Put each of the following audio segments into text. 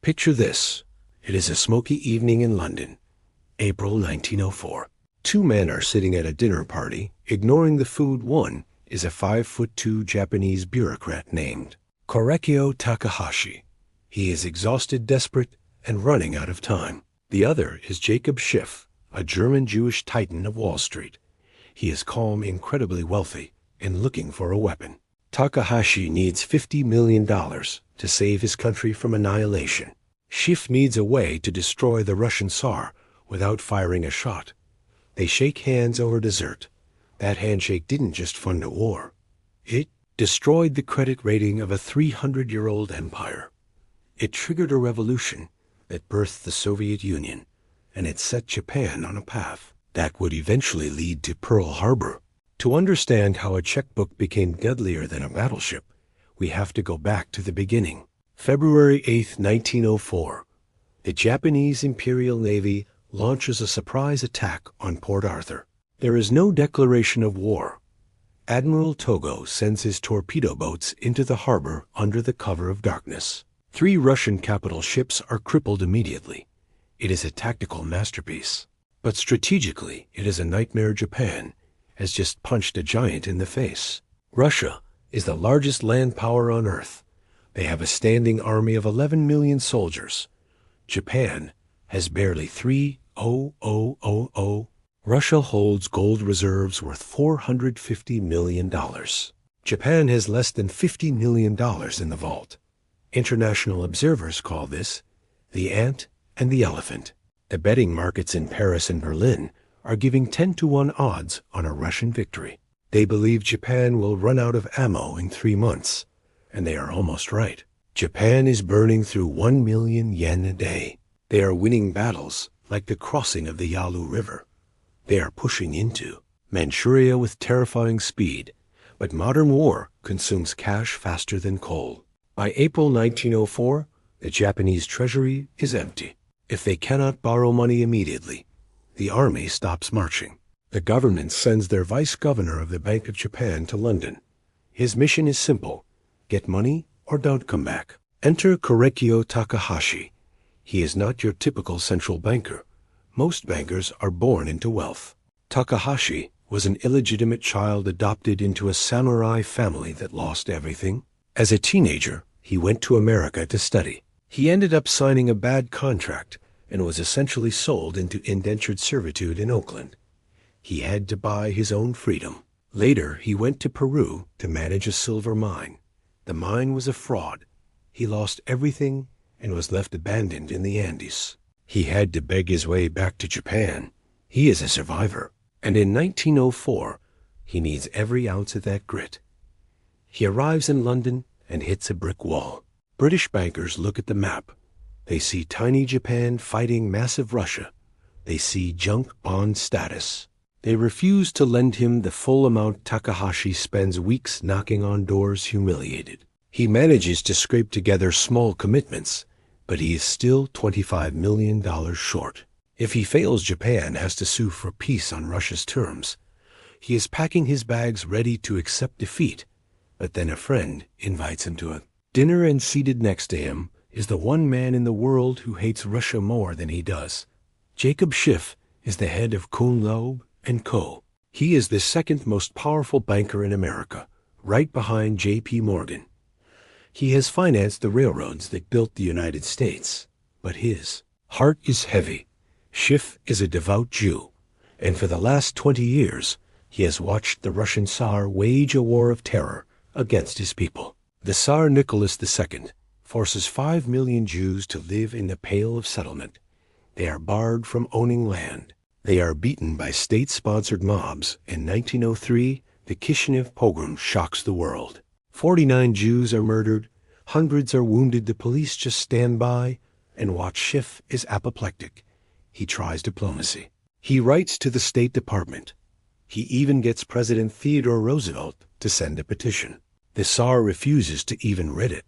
Picture this. It is a smoky evening in London, April 1904. Two men are sitting at a dinner party, ignoring the food. One is a 5'2" Japanese bureaucrat named Korekiyo Takahashi. He is exhausted, desperate, and running out of time. The other is Jacob Schiff, a German Jewish titan of Wall Street. He is calm, incredibly wealthy, and looking for a weapon. Takahashi needs $50 million to save his country from annihilation. Schiff needs a way to destroy the Russian Tsar without firing a shot. They shake hands over dessert. That handshake didn't just fund a war. It destroyed the credit rating of a 300-year-old empire. It triggered a revolution that birthed the Soviet Union, and it set Japan on a path that would eventually lead to Pearl Harbor. To understand how a checkbook became deadlier than a battleship, we have to go back to the beginning. February 8, 1904. The Japanese Imperial Navy launches a surprise attack on Port Arthur. There is no declaration of war. Admiral Togo sends his torpedo boats into the harbor under the cover of darkness. 3 Russian capital ships are crippled immediately. It is a tactical masterpiece. But strategically, it is a nightmare. Japan has just punched a giant in the face. Russia is the largest land power on Earth. They have a standing army of 11 million soldiers. Japan has barely 3,000. Russia holds gold reserves worth $450 million. Japan has less than $50 million in the vault. International observers call this the ant and the elephant. The betting markets in Paris and Berlin are giving 10-to-1 odds on a Russian victory. They believe Japan will run out of ammo in 3 months, and they are almost right. Japan is burning through 1 million yen a day. They are winning battles like the crossing of the Yalu River. They are pushing into Manchuria with terrifying speed, but modern war consumes cash faster than coal. By April 1904, the Japanese treasury is empty. If they cannot borrow money immediately, the army stops marching. The government sends their vice governor of the Bank of Japan to London. His mission is simple: get money or don't come back. Enter Korekiyo Takahashi. He is not your typical central banker. Most bankers are born into wealth. Takahashi was an illegitimate child adopted into a samurai family that lost everything. As a teenager, he went to America to study. He ended up signing a bad contract and was essentially sold into indentured servitude in Oakland. He had to buy his own freedom. Later, he went to Peru to manage a silver mine. The mine was a fraud. He lost everything and was left abandoned in the Andes. He had to beg his way back to Japan. He is a survivor, and in 1904, he needs every ounce of that grit. He arrives in London and hits a brick wall. British bankers look at the map. They see tiny Japan fighting massive Russia. They see junk bond status. They refuse to lend him the full amount. Takahashi spends weeks knocking on doors, humiliated. He manages to scrape together small commitments, but he is still $25 million short. If he fails, Japan has to sue for peace on Russia's terms. He is packing his bags, ready to accept defeat, but then a friend invites him to a dinner, and seated next to him is the one man in the world who hates Russia more than he does. Jacob Schiff is the head of Kuhn Loeb & Co. He is the second most powerful banker in America, right behind J.P. Morgan. He has financed the railroads that built the United States, but his heart is heavy. Schiff is a devout Jew, and for the last 20 years, he has watched the Russian Tsar wage a war of terror against his people. The Tsar Nicholas II forces 5 million Jews to live in the Pale of Settlement. They are barred from owning land. They are beaten by state-sponsored mobs. In 1903, the Kishinev pogrom shocks the world. 49 Jews are murdered. Hundreds are wounded. The police just stand by and watch. Schiff is apoplectic. He tries diplomacy. He writes to the State Department. He even gets President Theodore Roosevelt to send a petition. The Tsar refuses to even read it.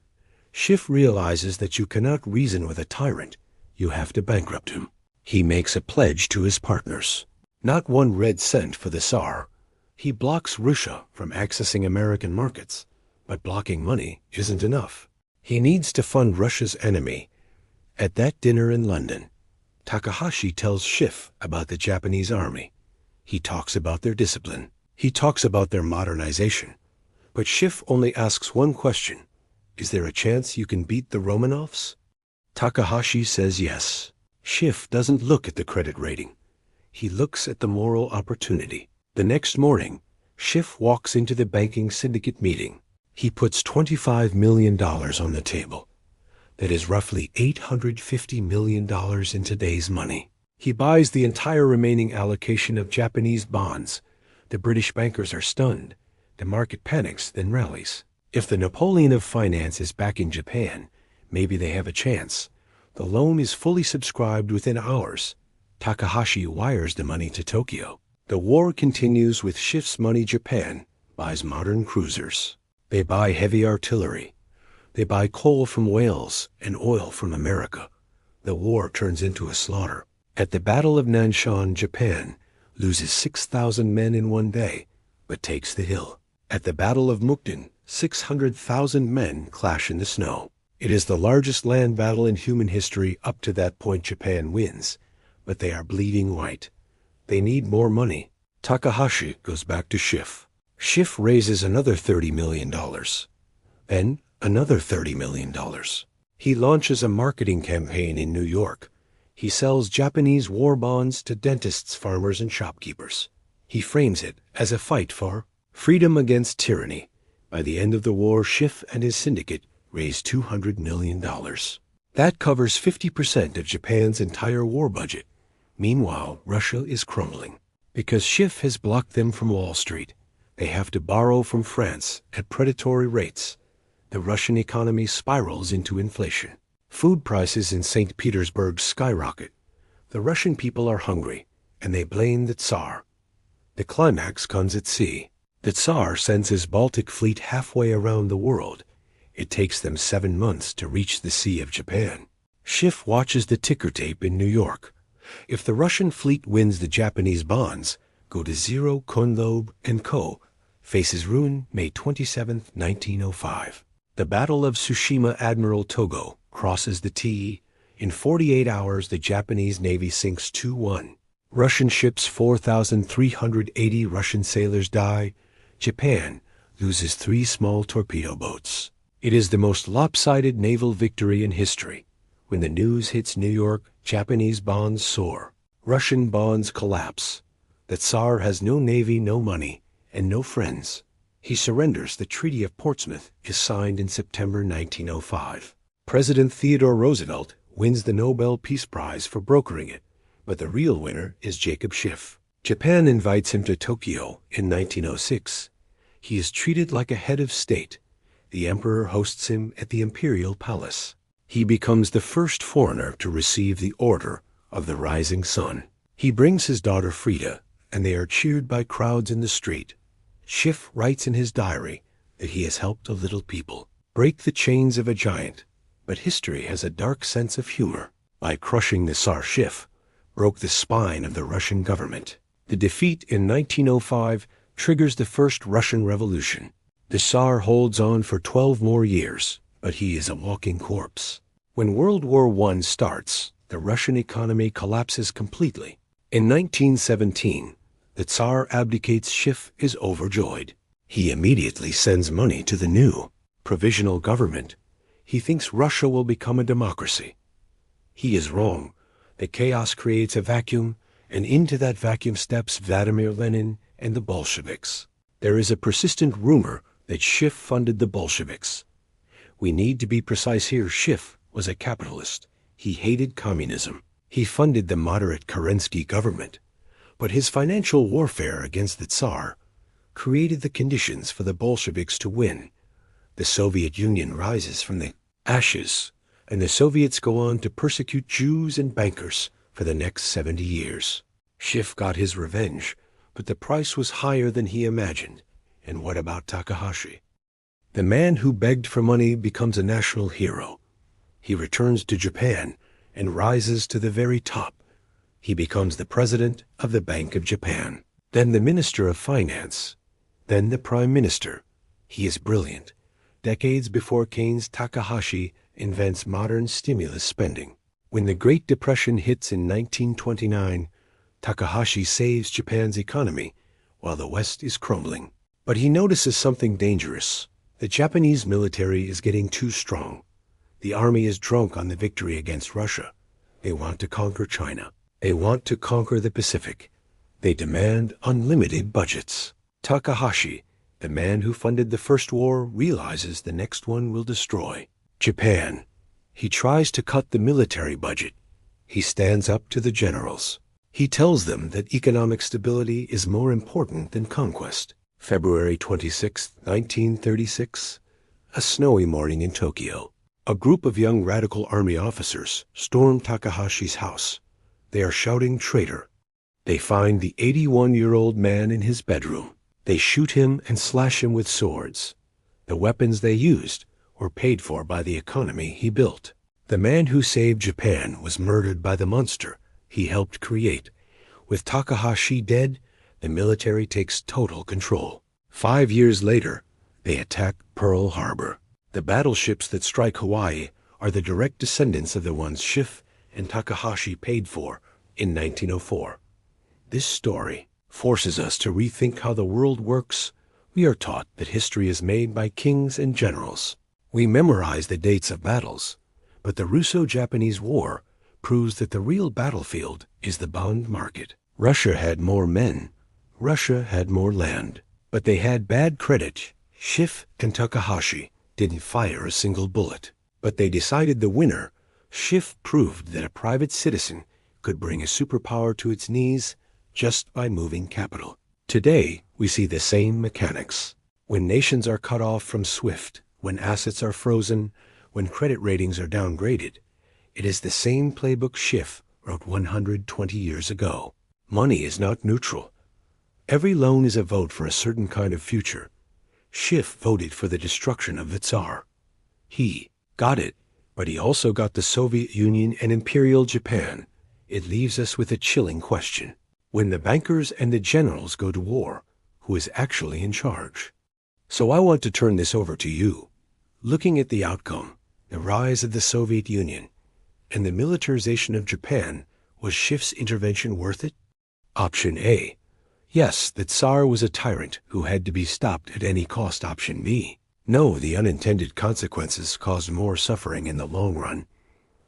Schiff realizes that you cannot reason with a tyrant. You have to bankrupt him. He makes a pledge to his partners. Not 1 red cent for the Tsar. He blocks Russia from accessing American markets. But blocking money isn't enough. He needs to fund Russia's enemy, At that dinner in London, Takahashi tells Schiff about the Japanese army. He talks about their discipline. He talks about their modernization. But Schiff only asks one question. Is there a chance you can beat the Romanovs? Takahashi says yes. Schiff doesn't look at the credit rating. He looks at the moral opportunity. The next morning, Schiff walks into the banking syndicate meeting. He puts $25 million on the table. That is roughly $850 million in today's money. He buys the entire remaining allocation of Japanese bonds. The British bankers are stunned. The market panics, then rallies. If the Napoleon of finance is back in Japan, maybe they have a chance. The loan is fully subscribed within hours. Takahashi wires the money to Tokyo. The war continues with Schiff's money. Japan buys modern cruisers. They buy heavy artillery. They buy coal from Wales and oil from America. The war turns into a slaughter. At the Battle of Nanshan, Japan loses 6,000 men in one day, but takes the hill. At the Battle of Mukden, 600,000 men clash in the snow. It is the largest land battle in human history. Up to that point, Japan wins, but they are bleeding white. They need more money. Takahashi goes back to Schiff. Schiff raises another $30 million. Then another $30 million. He launches a marketing campaign in New York. He sells Japanese war bonds to dentists, farmers, and shopkeepers. He frames it as a fight for freedom against tyranny. By the end of the war, Schiff and his syndicate raised $200 million. That covers 50% of Japan's entire war budget. Meanwhile, Russia is crumbling. Because Schiff has blocked them from Wall Street, they have to borrow from France at predatory rates. The Russian economy spirals into inflation. Food prices in St. Petersburg skyrocket. The Russian people are hungry, and they blame the Tsar. The climax comes at sea. The Tsar sends his Baltic fleet halfway around the world. It takes them 7 months to reach the Sea of Japan. Schiff watches the ticker tape in New York. If the Russian fleet wins, the Japanese bonds go to zero. Konlob & Co. faces ruin May 27, 1905. The Battle of Tsushima. Admiral Togo crosses the T. In 48 hours, the Japanese Navy sinks 2-1. Russian ships, 4,380 Russian sailors die. Japan loses 3 small torpedo boats. It is the most lopsided naval victory in history. When the news hits New York, Japanese bonds soar. Russian bonds collapse. The Tsar has no navy, no money, and no friends. He surrenders. The Treaty of Portsmouth is signed in September 1905. President Theodore Roosevelt wins the Nobel Peace Prize for brokering it, but the real winner is Jacob Schiff. Japan invites him to Tokyo in 1906. He is treated like a head of state. The emperor hosts him at the imperial palace. He becomes the first foreigner to receive the Order of the Rising Sun. He brings his daughter Frida, and they are cheered by crowds in the street. Schiff writes in his diary that he has helped a little people break the chains of a giant. But history has a dark sense of humor. By crushing the Tsar, Schiff broke the spine of the Russian government. The defeat in 1905 triggers the First Russian Revolution. The Tsar holds on for 12 more years, but he is a walking corpse. When World War I starts, the Russian economy collapses completely. In 1917, the Tsar abdicates. Schiff is overjoyed. He immediately sends money to the new provisional government. He thinks Russia will become a democracy. He is wrong. The chaos creates a vacuum, and into that vacuum steps Vladimir Lenin and the Bolsheviks. There is a persistent rumor that Schiff funded the Bolsheviks. We need to be precise here. Schiff was a capitalist. He hated communism. He funded the moderate Kerensky government. But his financial warfare against the Tsar created the conditions for the Bolsheviks to win. The Soviet Union rises from the ashes, and the Soviets go on to persecute Jews and bankers for the next 70 years. Schiff got his revenge, but the price was higher than he imagined. And what about Takahashi? The man who begged for money becomes a national hero. He returns to Japan and rises to the very top. He becomes the president of the Bank of Japan, then the Minister of Finance, then the Prime Minister. He is brilliant. Decades before Keynes, Takahashi invents modern stimulus spending. When the Great Depression hits in 1929, Takahashi saves Japan's economy while the West is crumbling. But he notices something dangerous. The Japanese military is getting too strong. The army is drunk on the victory against Russia. They want to conquer China. They want to conquer the Pacific. They demand unlimited budgets. Takahashi, the man who funded the first war, realizes the next one will destroy Japan. He tries to cut the military budget. He stands up to the generals. He tells them that economic stability is more important than conquest. February 26, 1936, a snowy morning in Tokyo. A group of young radical army officers storm Takahashi's house. They are shouting traitor. They find the 81-year-old man in his bedroom. They shoot him and slash him with swords. The weapons they used were paid for by the economy he built. The man who saved Japan was murdered by the monster he helped create. With Takahashi dead, the military takes total control. 5 years later, they attack Pearl Harbor. The battleships that strike Hawaii are the direct descendants of the ones Schiff and Takahashi paid for in 1904. This story forces us to rethink how the world works. We are taught that history is made by kings and generals. We memorize the dates of battles, but the Russo-Japanese War proves that the real battlefield is the bond market. Russia had more men. Russia had more land. But they had bad credit. Schiff and Takahashi didn't fire a single bullet. But they decided the winner. Schiff proved that a private citizen could bring a superpower to its knees just by moving capital. Today, we see the same mechanics. When nations are cut off from SWIFT, when assets are frozen, when credit ratings are downgraded, it is the same playbook Schiff wrote 120 years ago. Money is not neutral. Every loan is a vote for a certain kind of future. Schiff voted for the destruction of the Tsar. He got it, but he also got the Soviet Union and Imperial Japan. It leaves us with a chilling question. When the bankers and the generals go to war, who is actually in charge? So I want to turn this over to you. Looking at the outcome, the rise of the Soviet Union, and the militarization of Japan, was Schiff's intervention worth it? Option A. Yes, the Tsar was a tyrant who had to be stopped at any cost. Option B. No, the unintended consequences caused more suffering in the long run.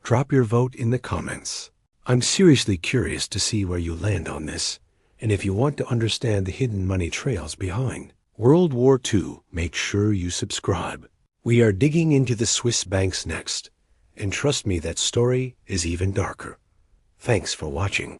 Drop your vote in the comments. I'm seriously curious to see where you land on this, and if you want to understand the hidden money trails behind World War II, make sure you subscribe. We are digging into the Swiss banks next, and trust me, that story is even darker. Thanks for watching.